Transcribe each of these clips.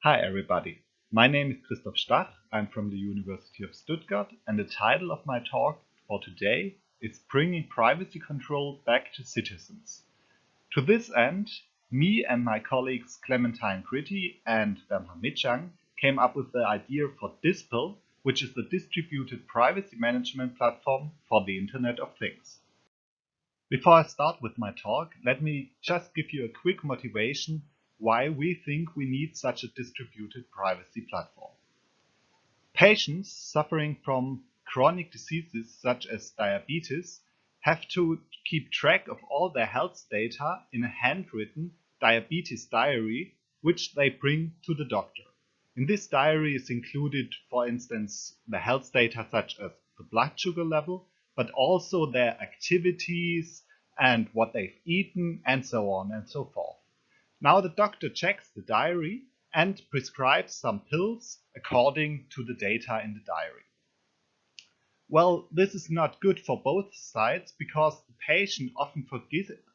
Hi everybody, my name is Christoph Stach, I'm from the University of Stuttgart, and the title of my talk for today is Bringing Privacy Control Back to Citizens. To this end, me and my colleagues Clementine Gritty and Bernhard Mitschang came up with the idea for DISPEL, which is the Distributed Privacy Management Platform for the Internet of Things. Before I start with my talk, let me just give you a quick motivation why we think we need such a distributed privacy platform. Patients suffering from chronic diseases such as diabetes have to keep track of all their health data in a handwritten diabetes diary, which they bring to the doctor. In this diary is included, for instance, the health data such as the blood sugar level, but also their activities and what they've eaten and so on and so forth. Now the doctor checks the diary and prescribes some pills according to the data in the diary. Well, this is not good for both sides because the patient often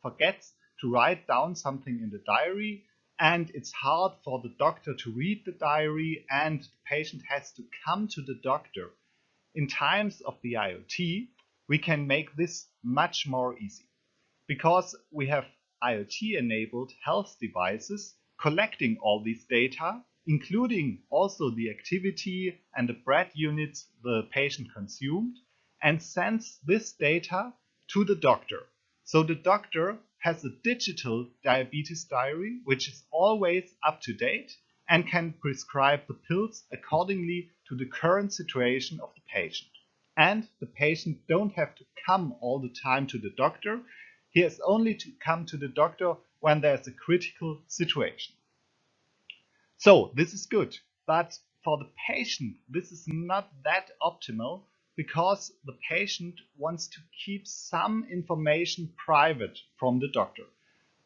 forgets to write down something in the diary, and it's hard for the doctor to read the diary, and the patient has to come to the doctor. In times of the IoT, we can make this much more easy because we have IoT-enabled health devices collecting all these data, including also the activity and the bread units the patient consumed, and sends this data to the doctor. So the doctor has a digital diabetes diary, which is always up to date and can prescribe the pills accordingly to the current situation of the patient. And the patient don't have to come all the time to the doctor. He has only to come to the doctor when there's a critical situation. So this is good, but for the patient, this is not that optimal because the patient wants to keep some information private from the doctor.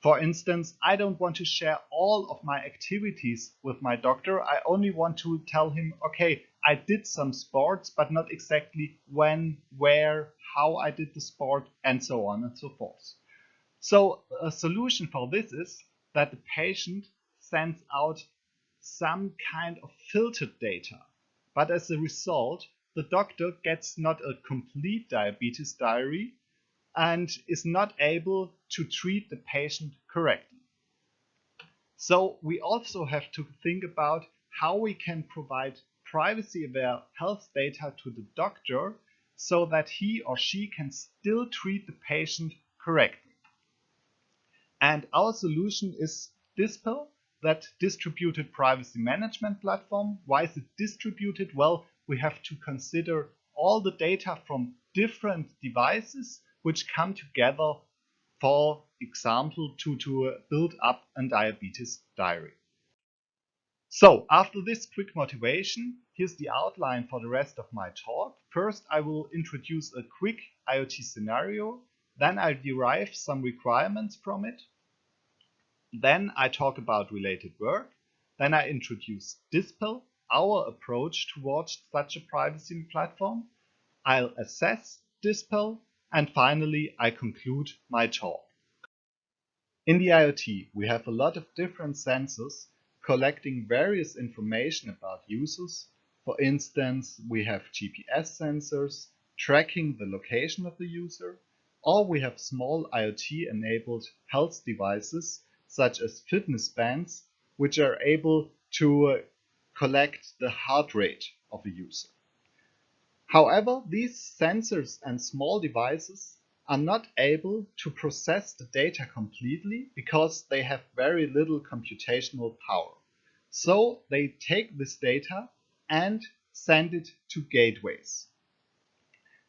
For instance, I don't want to share all of my activities with my doctor. I only want to tell him, okay, I did some sports, but not exactly when, where, how I did the sport, and so on and so forth. So a solution for this is that the patient sends out some kind of filtered data, but as a result, the doctor gets not a complete diabetes diary and is not able to treat the patient correctly. So we also have to think about how we can provide privacy-aware health data to the doctor so that he or she can still treat the patient correctly. And our solution is DISPEL, that distributed privacy management platform. Why is it distributed? Well, we have to consider all the data from different devices which come together, for example, to build up a diabetes diary. So after this quick motivation, here's the outline for the rest of my talk. First, I will introduce a quick IoT scenario. Then I derive some requirements from it. Then I talk about related work. Then I introduce DISPEL, our approach towards such a privacy platform. I'll assess DISPEL, and finally I conclude my talk. In the IoT, we have a lot of different sensors collecting various information about users. For instance, we have GPS sensors tracking the location of the user, or we have small IoT-enabled health devices such as fitness bands, which are able to collect the heart rate of a user. However, these sensors and small devices are not able to process the data completely because they have very little computational power. So they take this data and send it to gateways.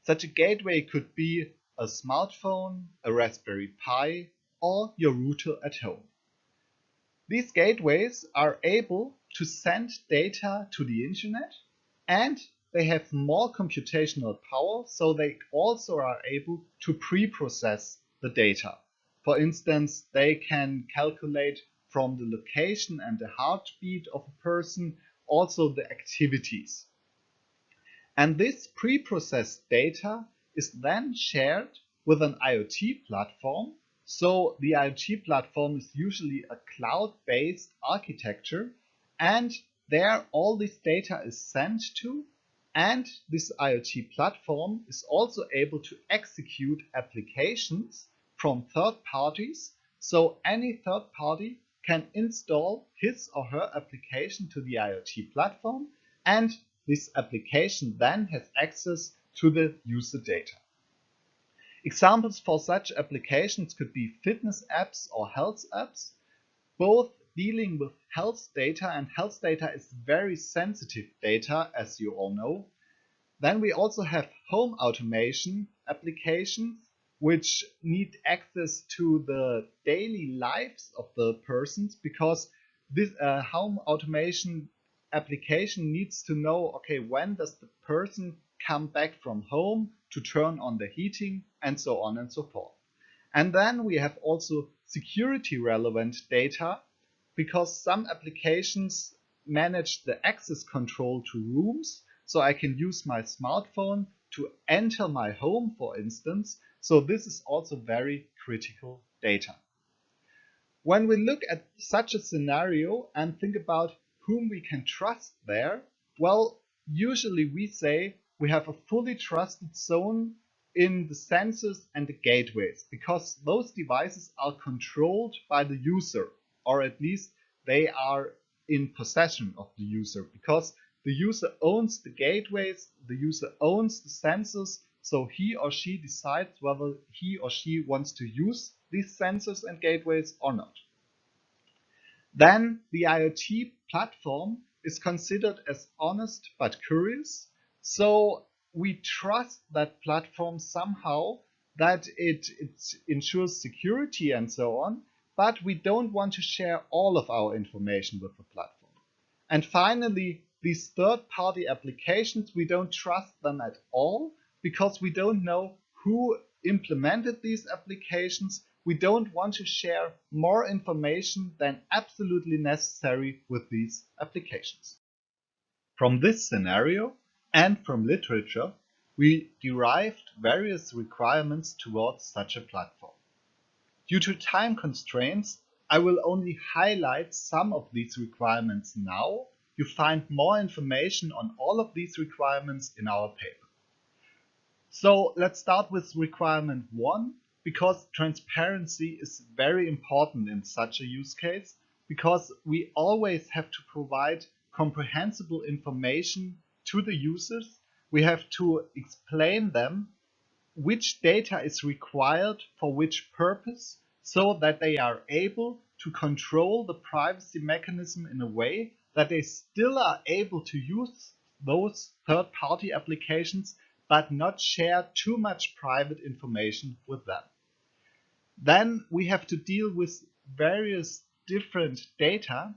Such a gateway could be a smartphone, a Raspberry Pi, or your router at home. These gateways are able to send data to the internet, and they have more computational power, so they also are able to pre-process the data. For instance, they can calculate from the location and the heartbeat of a person also the activities. And this pre-processed data is then shared with an IoT platform. So the IoT platform is usually a cloud-based architecture, and there all this data is sent to, and this IoT platform is also able to execute applications from third parties. So any third party can install his or her application to the IoT platform, and this application then has access to the user data. Examples for such applications could be fitness apps or health apps, both dealing with health data, and health data is very sensitive data, as you all know. Then we also have home automation applications which need access to the daily lives of the persons, because this home automation application needs to know, okay, when does the person come back from home to turn on the heating, and so on and so forth. And then we have also security relevant data, because some applications manage the access control to rooms. So I can use my smartphone to enter my home, for instance. So this is also very critical data. When we look at such a scenario and think about whom we can trust there, well, usually we say we have a fully trusted zone in the sensors and the gateways, because those devices are controlled by the user, or at least they are in possession of the user, because the user owns the gateways, the user owns the sensors, so he or she decides whether he or she wants to use these sensors and gateways or not. Then the IoT platform is considered as honest but curious, so we trust that platform somehow, that it ensures security and so on, but we don't want to share all of our information with the platform. And finally, these third-party applications, we don't trust them at all, because we don't know who implemented these applications. We don't want to share more information than absolutely necessary with these applications. From this scenario and from literature, we derived various requirements towards such a platform. Due to time constraints, I will only highlight some of these requirements now. You find more information on all of these requirements in our paper. So let's start with requirement 1, because transparency is very important in such a use case, because we always have to provide comprehensible information to the users. We have to explain them which data is required for which purpose, so that they are able to control the privacy mechanism in a way that they still are able to use those third-party applications, but not share too much private information with them. Then we have to deal with various different data,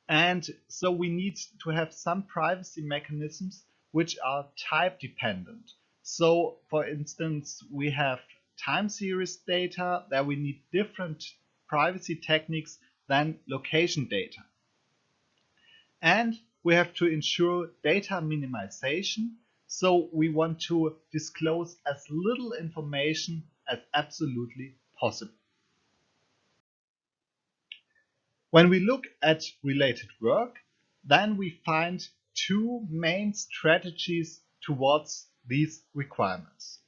and so we need to have some privacy mechanisms which are type dependent. So for instance, we have time series data, there we need different privacy techniques than location data. And we have to ensure data minimization, so we want to disclose as little information as absolutely possible. When we look at related work, then we find two main strategies towards these requirements.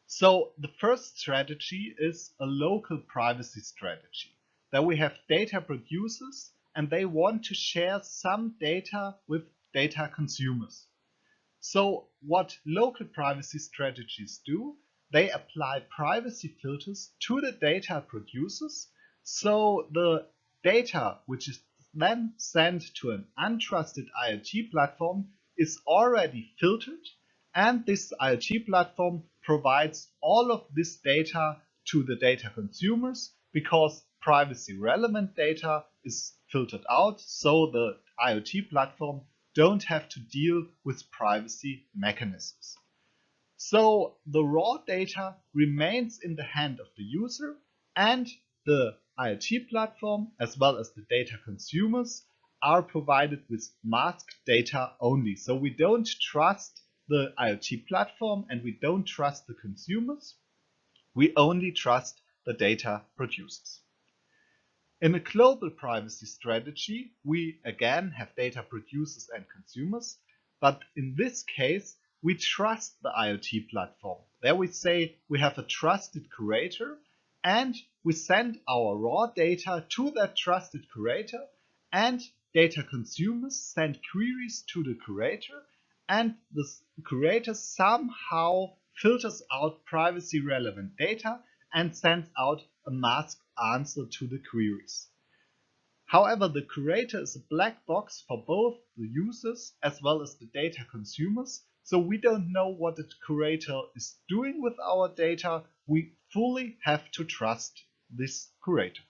So the first strategy is a local privacy strategy. There we have data producers, and they want to share some data with data consumers. So what local privacy strategies do, they apply privacy filters to the data producers, so the data which is then sent to an untrusted IoT platform is already filtered, and this IoT platform provides all of this data to the data consumers, because privacy relevant data is filtered out, so the IoT platform don't have to deal with privacy mechanisms. So the raw data remains in the hand of the user, and the IoT platform as well as the data consumers are provided with masked data only. So we don't trust the IoT platform and we don't trust the consumers. We only trust the data producers. In a global privacy strategy, we again have data producers and consumers, but in this case, we trust the IoT platform. There we say we have a trusted curator and we send our raw data to that trusted curator, and data consumers send queries to the curator, and the curator somehow filters out privacy relevant data and sends out a masked answer to the queries. However, the curator is a black box for both the users as well as the data consumers, so we don't know what the curator is doing with our data. We fully have to trust this curator.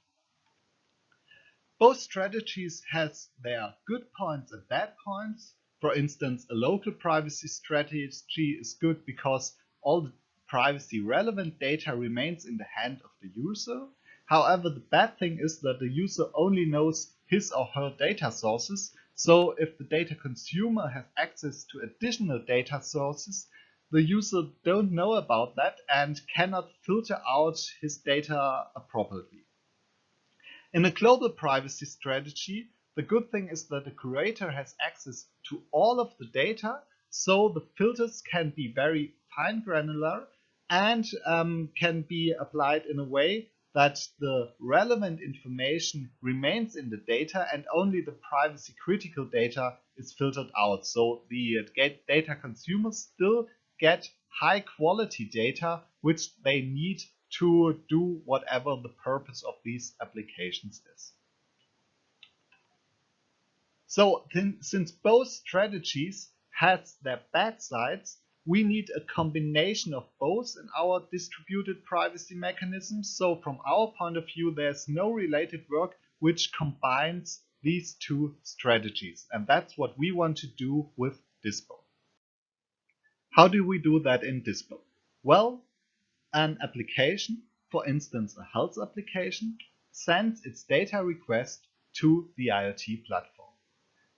Both strategies have their good points and bad points. For instance, a local privacy strategy is good because all the privacy relevant data remains in the hand of the user. However, the bad thing is that the user only knows his or her data sources. So if the data consumer has access to additional data sources, the user don't know about that and cannot filter out his data properly. In a global privacy strategy, the good thing is that the curator has access to all of the data, so the filters can be very fine granular and can be applied in a way that the relevant information remains in the data and only the privacy critical data is filtered out. So the data consumers still get high quality data which they need to do whatever the purpose of these applications is. So since both strategies has their bad sides, we need a combination of both in our distributed privacy mechanisms. So from our point of view, there's no related work which combines these two strategies. And that's what we want to do with DISPEL. How do we do that in DISPEL? Well, an application, for instance a health application, sends its data request to the IoT platform.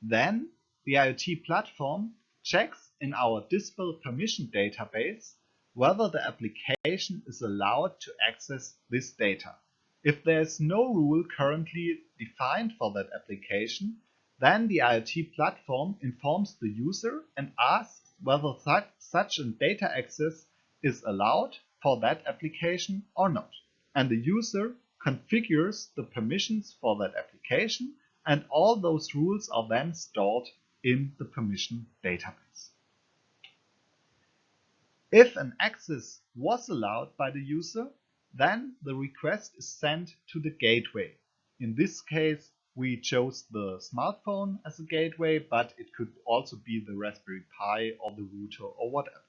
Then the IoT platform checks in our DISPEL permission database whether the application is allowed to access this data. If there is no rule currently defined for that application, then the IoT platform informs the user and asks whether such a data access is allowed for that application or not. And the user configures the permissions for that application, and all those rules are then stored in the permission database. If an access was allowed by the user, then the request is sent to the gateway. In this case, we chose the smartphone as a gateway, but it could also be the Raspberry Pi or the router or whatever.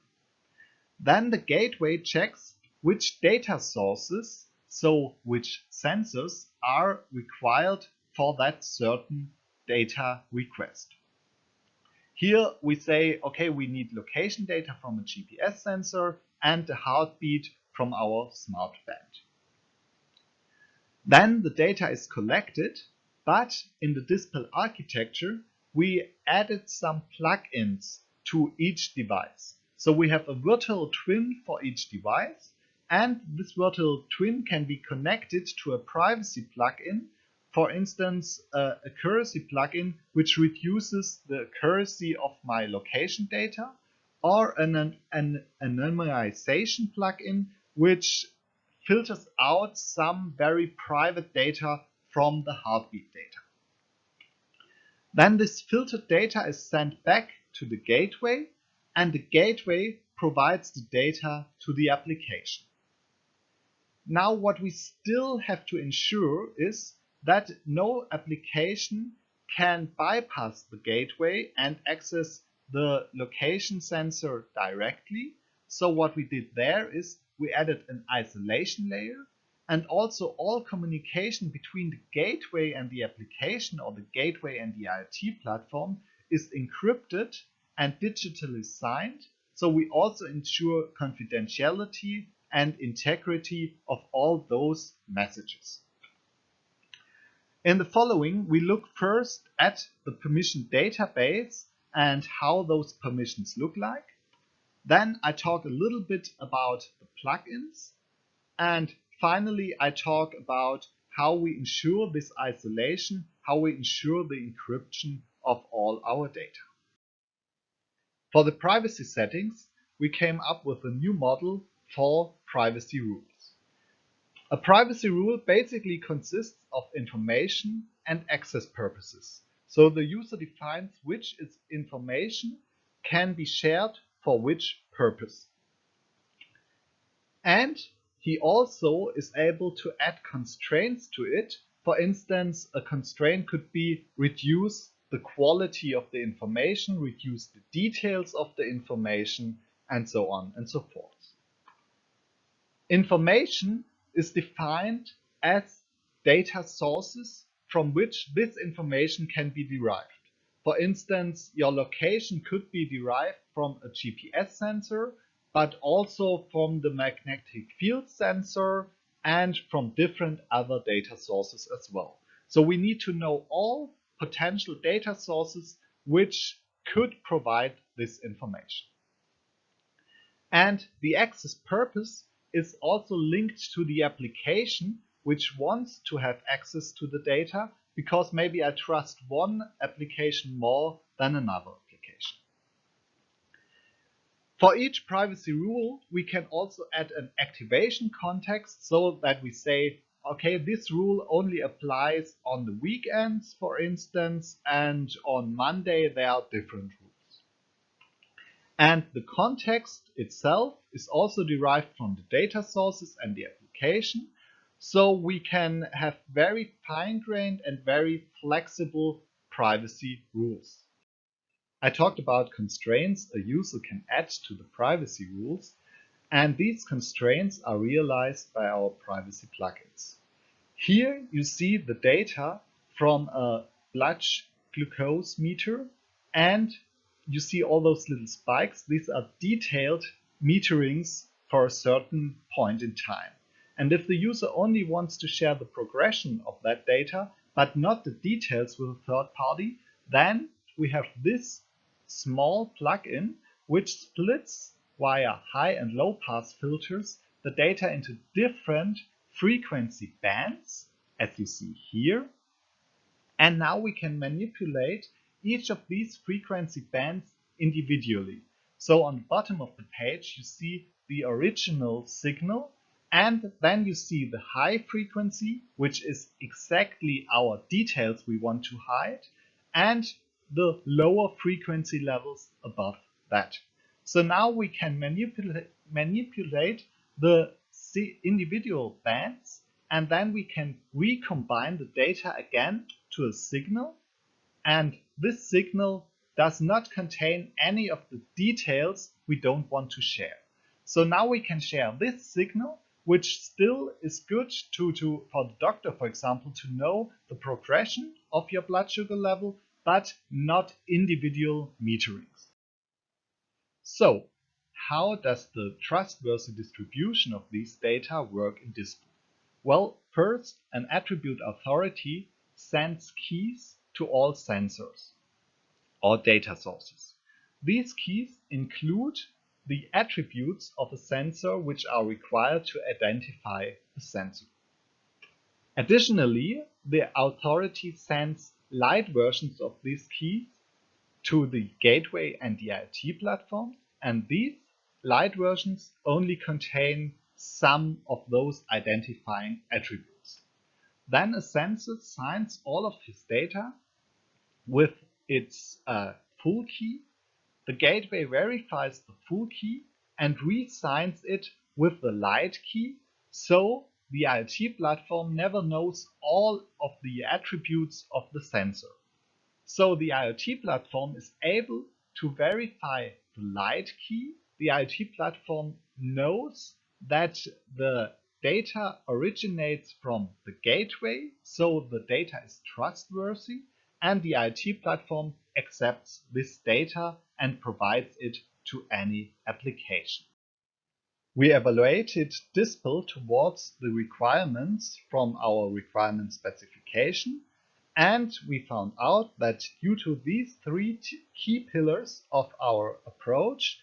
Then the gateway checks which data sources, so which sensors, are required for that certain data request. Here we say, okay, we need location data from a GPS sensor and the heartbeat from our smart band. Then the data is collected, but in the DISPEL architecture, we added some plugins to each device. So we have a virtual twin for each device, and this virtual twin can be connected to a privacy plugin, for instance, a accuracy plugin which reduces the accuracy of my location data, or an anonymization plugin which filters out some very private data from the heartbeat data. Then this filtered data is sent back to the gateway, and the gateway provides the data to the application. Now what we still have to ensure is that no application can bypass the gateway and access the location sensor directly. So what we did there is we added an isolation layer, and also all communication between the gateway and the application, or the gateway and the IoT platform, is encrypted and digitally signed. So we also ensure confidentiality and integrity of all those messages. In the following, we look first at the permission database and how those permissions look like. Then I talk a little bit about the plugins, and finally I talk about how we ensure this isolation, how we ensure the encryption of all our data. For the privacy settings, we came up with a new model for privacy rules. A privacy rule basically consists of information and access purposes. So the user defines which information can be shared for which purpose. And he also is able to add constraints to it. For instance, a constraint could be reduce the quality of the information, reduce the details of the information, and so on and so forth. Information is defined as data sources from which this information can be derived. For instance, your location could be derived from a GPS sensor, but also from the magnetic field sensor and from different other data sources as well. So we need to know all potential data sources which could provide this information. And the access purpose is also linked to the application which wants to have access to the data, because maybe I trust one application more than another application. For each privacy rule, we can also add an activation context so that we say, okay, this rule only applies on the weekends, for instance, and on Monday there are different rules. And the context itself is also derived from the data sources and the application, so we can have very fine-grained and very flexible privacy rules. I talked about constraints a user can add to the privacy rules, and these constraints are realized by our privacy plugins. Here you see the data from a blood glucose meter, and you see all those little spikes. These are detailed meterings for a certain point in time. And if the user only wants to share the progression of that data, but not the details with a third party, then we have this small plugin which splits via high and low pass filters the data into different frequency bands, as you see here. And now we can manipulate each of these frequency bands individually. So on the bottom of the page you see the original signal, and then you see the high frequency, which is exactly our details we want to hide, and the lower frequency levels above that. So now we can manipulate the individual bands, and then we can recombine the data again to a signal, and this signal does not contain any of the details we don't want to share. So now we can share this signal, which still is good for the doctor, for example, to know the progression of your blood sugar level, but not individual meterings. So, how does the trustworthy distribution of these data work in DISPEL? Well, first, an attribute authority sends keys to all sensors or data sources. These keys include the attributes of a sensor which are required to identify the sensor. Additionally, the authority sends light versions of these keys to the gateway and the IoT platform, and these light versions only contain some of those identifying attributes. Then a sensor signs all of his data with its full key. The gateway verifies the full key and re-signs it with the light key, so the IoT platform never knows all of the attributes of the sensor. So the IoT platform is able to verify the light key. The IoT platform knows that the data originates from the gateway, so the data is trustworthy, and the IoT platform accepts this data and provides it to any application. We evaluated DISPEL towards the requirements from our requirement specification, and we found out that due to these three key pillars of our approach,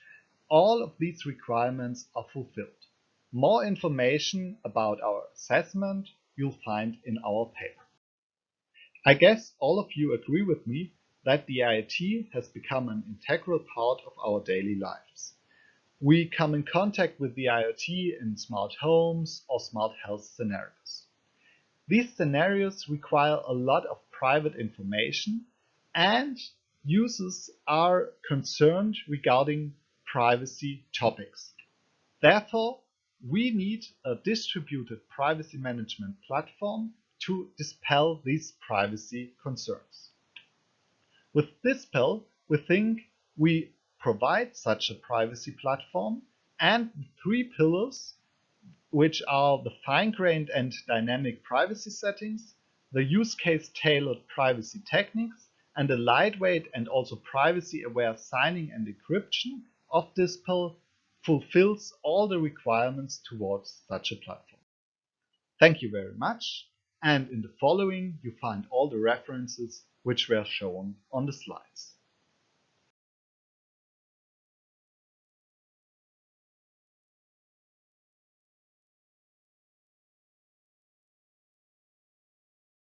all of these requirements are fulfilled. More information about our assessment you'll find in our paper. I guess all of you agree with me that the IoT has become an integral part of our daily lives. We come in contact with the IoT in smart homes or smart health scenarios. These scenarios require a lot of private information, and users are concerned regarding privacy topics. Therefore, we need a distributed privacy management platform to dispel these privacy concerns. With DISPEL, we think we provide such a privacy platform and the three pillars, which are the fine-grained and dynamic privacy settings, the use case tailored privacy techniques, and the lightweight and also privacy-aware signing and encryption of DISPEL, fulfills all the requirements towards such a platform. Thank you very much, and in the following you find all the references which were shown on the slides.